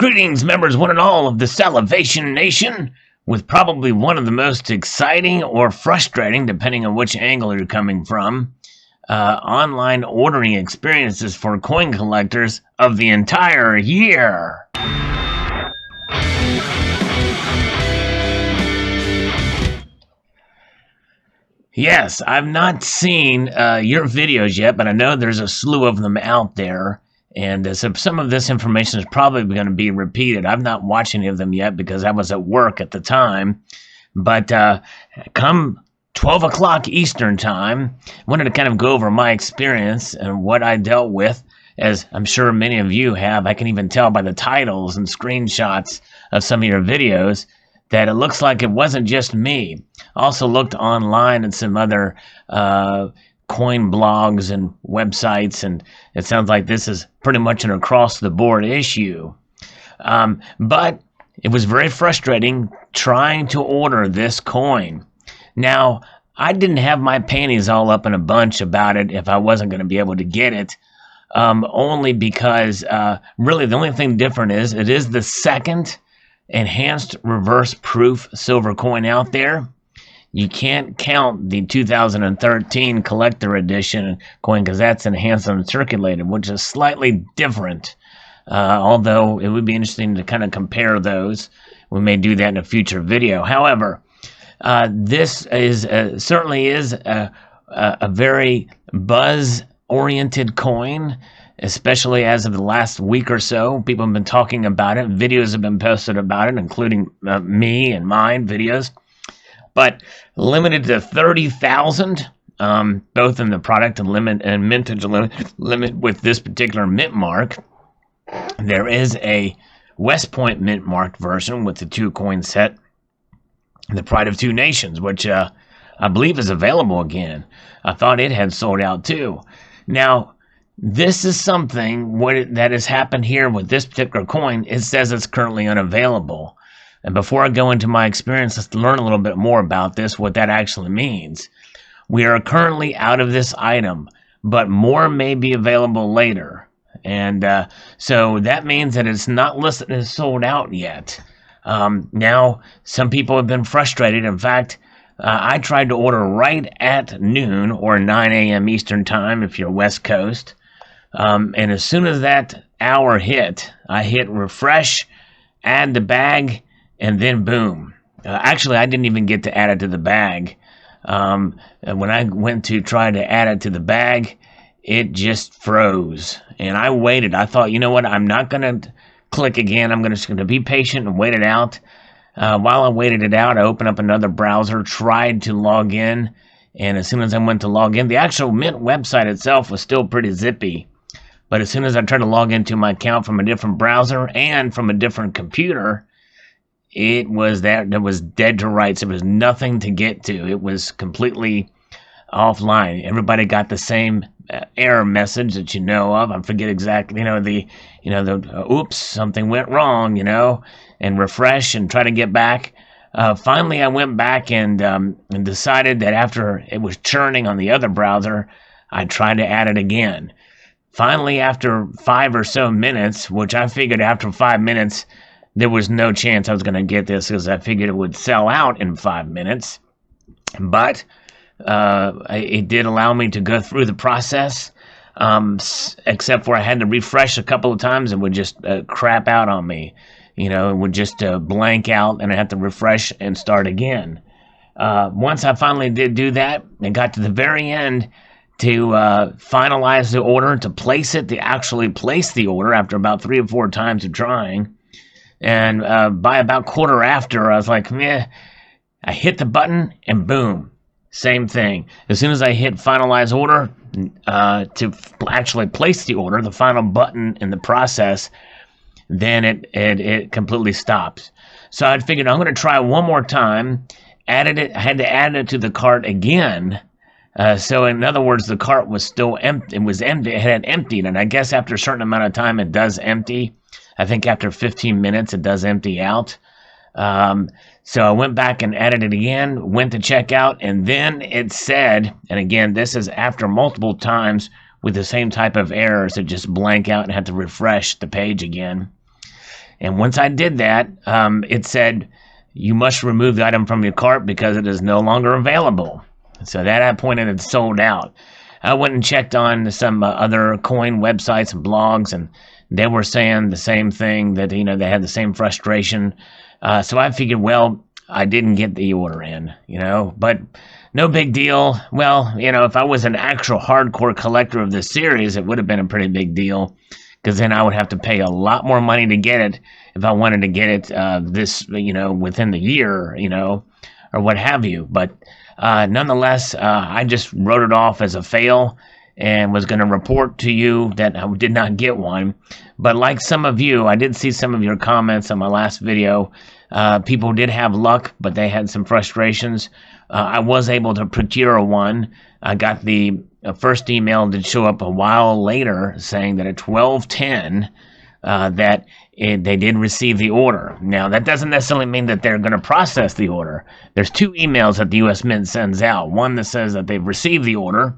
Greetings, members one and all of the Salivation Nation, with probably one of the most exciting or frustrating, depending on which angle you're coming from, online ordering experiences for coin collectors of the entire year. Yes, I've not seen your videos yet, but I know there's a slew of them out there. And so some of this information is probably going to be repeated. I've not watched any of them yet because I was at work at the time. But come 12 o'clock Eastern time, I wanted to kind of go over my experience and what I dealt with, as I'm sure many of you have. I can even tell by the titles and screenshots of some of your videos that it looks like it wasn't just me. Also looked online at some other coin blogs and websites, and it sounds like this is pretty much an across-the-board issue. But it was very frustrating trying to order this coin. Now, I didn't have my panties all up in a bunch about it if I wasn't going to be able to get it, only because really the only thing different is it is the second enhanced reverse proof silver coin out there. You can't count the 2013 collector edition coin because that's enhanced and circulated, which is slightly different. Although it would be interesting to kind of compare those. We may do that in a future video. However, this is certainly is a very buzz-oriented coin, especially as of the last week or so. People have been talking about it. Videos have been posted about it, including me and mine videos. But limited to 30,000, both in the product and limit and mintage limit with this particular mint mark. There is a West Point mint marked version with the 2-coin set, the Pride of Two Nations, which I believe is available again. I thought it had sold out too. Now, this is something that has happened here with this particular coin. It says it's currently unavailable. And before I go into my experience, let's learn a little bit more about this, what that actually means. We are currently out of this item, but more may be available later. And so that means that it's not listed as sold out yet. Now, some people have been frustrated. In fact, I tried to order right at noon or 9 a.m. Eastern time if you're West Coast. And as soon as that hour hit, I hit refresh, add to bag, and then boom. Actually, I didn't even get to add it to the bag. When I went to try to add it to the bag, it just froze. And I waited. I thought, you know what? I'm not going to click again. I'm just going to be patient and wait it out. While I waited it out, I opened up another browser, tried to log in. And as soon as I went to log in, the actual Mint website itself was still pretty zippy. But as soon as I tried to log into my account from a different browser and from a different computer, it was dead to rights. There was nothing to get to. It was completely offline. Everybody got the same error message that you know of. I forget exactly, the oops, something went wrong, and refresh and try to get back. Finally, I went back and decided that after it was churning on the other browser, I'd try to add it again. Finally, after 5 or so minutes, which I figured after 5 minutes, there was no chance I was going to get this because I figured it would sell out in 5 minutes. But it did allow me to go through the process, except for I had to refresh a couple of times. It would just crap out on me. It would just blank out, and I had to refresh and start again. Once I finally did do that and got to the very end to finalize the order, to place it, to actually place the order after about 3 or 4 times of trying. And by about quarter after, I was like, meh. I hit the button, and boom, same thing. As soon as I hit finalize order to actually place the order, the final button in the process, then it completely stops. So I figured I'm going to try one more time. I had to add it to the cart again. So in other words, the cart was still empty. It was empty. It had emptied, and I guess after a certain amount of time, it does empty. I think after 15 minutes, it does empty out. So I went back and added it again, went to checkout, and then it said, and again, this is after multiple times with the same type of errors that just blank out and had to refresh the page again. And once I did that, it said, you must remove the item from your cart because it is no longer available. So at that point, it had sold out. I went and checked on some other coin websites and blogs, and they were saying the same thing, that, they had the same frustration. So I figured, well, I didn't get the order in, but no big deal. Well, if I was an actual hardcore collector of this series, it would have been a pretty big deal, because then I would have to pay a lot more money to get it if I wanted to get it within the year, or what have you. But nonetheless, I just wrote it off as a fail and was going to report to you that I did not get one. But like some of you, I did see some of your comments on my last video. People did have luck, but they had some frustrations. I was able to procure one. I got the first email did show up a while later saying that at 12:10 they did receive the order. Now, that doesn't necessarily mean that they're going to process the order. There's two emails that the U.S. Mint sends out. One that says that they've received the order,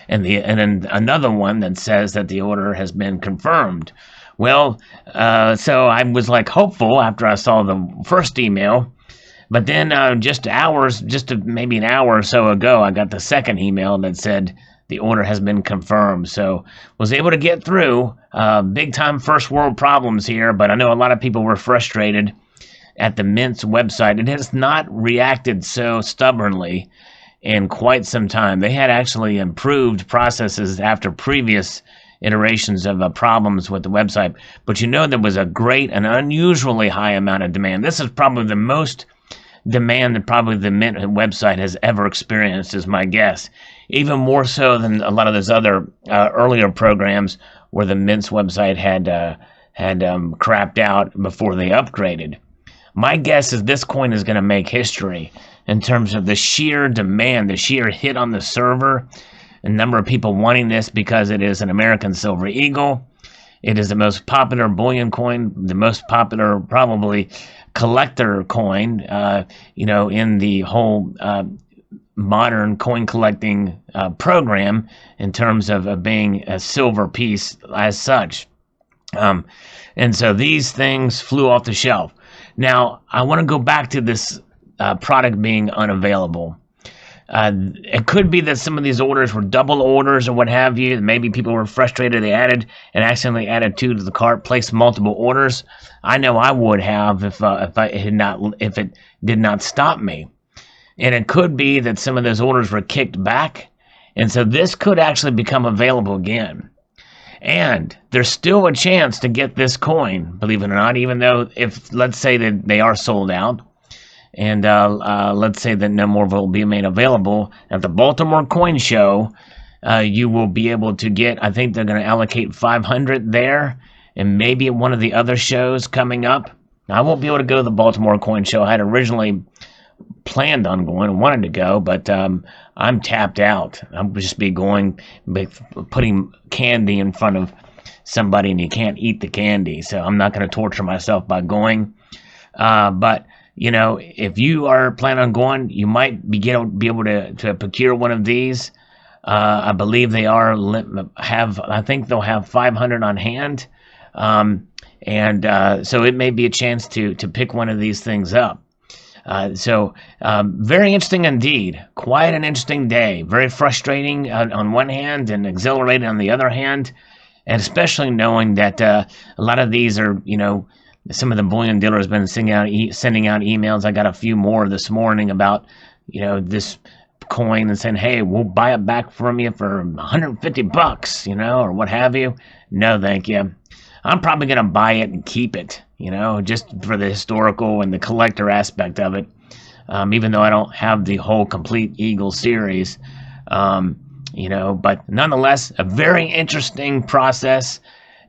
and then another one that says that the order has been confirmed. Well, so I was hopeful after I saw the first email, but then maybe an hour or so ago, I got the second email that said the order has been confirmed. So was able to get through. Big time first world problems here, but I know a lot of people were frustrated at the Mint's website. It has not reacted so stubbornly in quite some time. They had actually improved processes after previous iterations of problems with the website, but there was an unusually high amount of demand. This is probably the most demand that probably the Mint website has ever experienced, is my guess. Even more so than a lot of those other earlier programs where the Mint's website had crapped out before they upgraded. My guess is this coin is going to make history in terms of the sheer demand, the sheer hit on the server, a number of people wanting this because it is an American Silver Eagle. It is the most popular bullion coin, the most popular probably collector coin, in the whole modern coin collecting program in terms of being a silver piece as such. And so these things flew off the shelf. Now, I want to go back to this product being unavailable. It could be that some of these orders were double orders or what have you. Maybe people were frustrated. They added and accidentally added two to the cart, placed multiple orders. I know I would have if it did not stop me. And it could be that some of those orders were kicked back, and so this could actually become available again. And there's still a chance to get this coin, believe it or not, even though if let's say that they are sold out. And let's say that no more will be made available. At the Baltimore Coin Show, you will be able to get, I think they're going to allocate 500 there, and maybe at one of the other shows coming up. Now, I won't be able to go to the Baltimore Coin Show. I had originally planned on going and wanted to go, but I'm tapped out. I'll just be going, putting candy in front of somebody, and you can't eat the candy, so I'm not going to torture myself by going. But if you are planning on going, you might be able to procure one of these. I believe they I think they'll have 500 on hand. So it may be a chance to pick one of these things up. Very interesting indeed. Quite an interesting day. Very frustrating on one hand and exhilarating on the other hand. And especially knowing that a lot of these are, some of the bullion dealers have been sending out emails. I got a few more this morning about, this coin and saying, hey, we'll buy it back from you for $150, or what have you. No, thank you. I'm probably going to buy it and keep it, just for the historical and the collector aspect of it. Even though I don't have the whole complete Eagle series, but nonetheless, a very interesting process.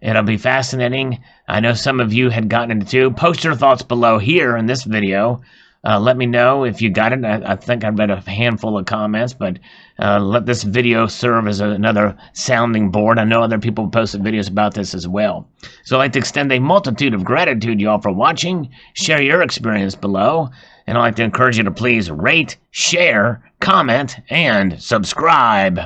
It'll be fascinating. I know some of you had gotten it too. Post your thoughts below here in this video. Let me know if you got it. I think I've read a handful of comments, but let this video serve as another sounding board. I know other people posted videos about this as well. So I'd like to extend a multitude of gratitude to y'all for watching. Share your experience below. And I'd like to encourage you to please rate, share, comment, and subscribe.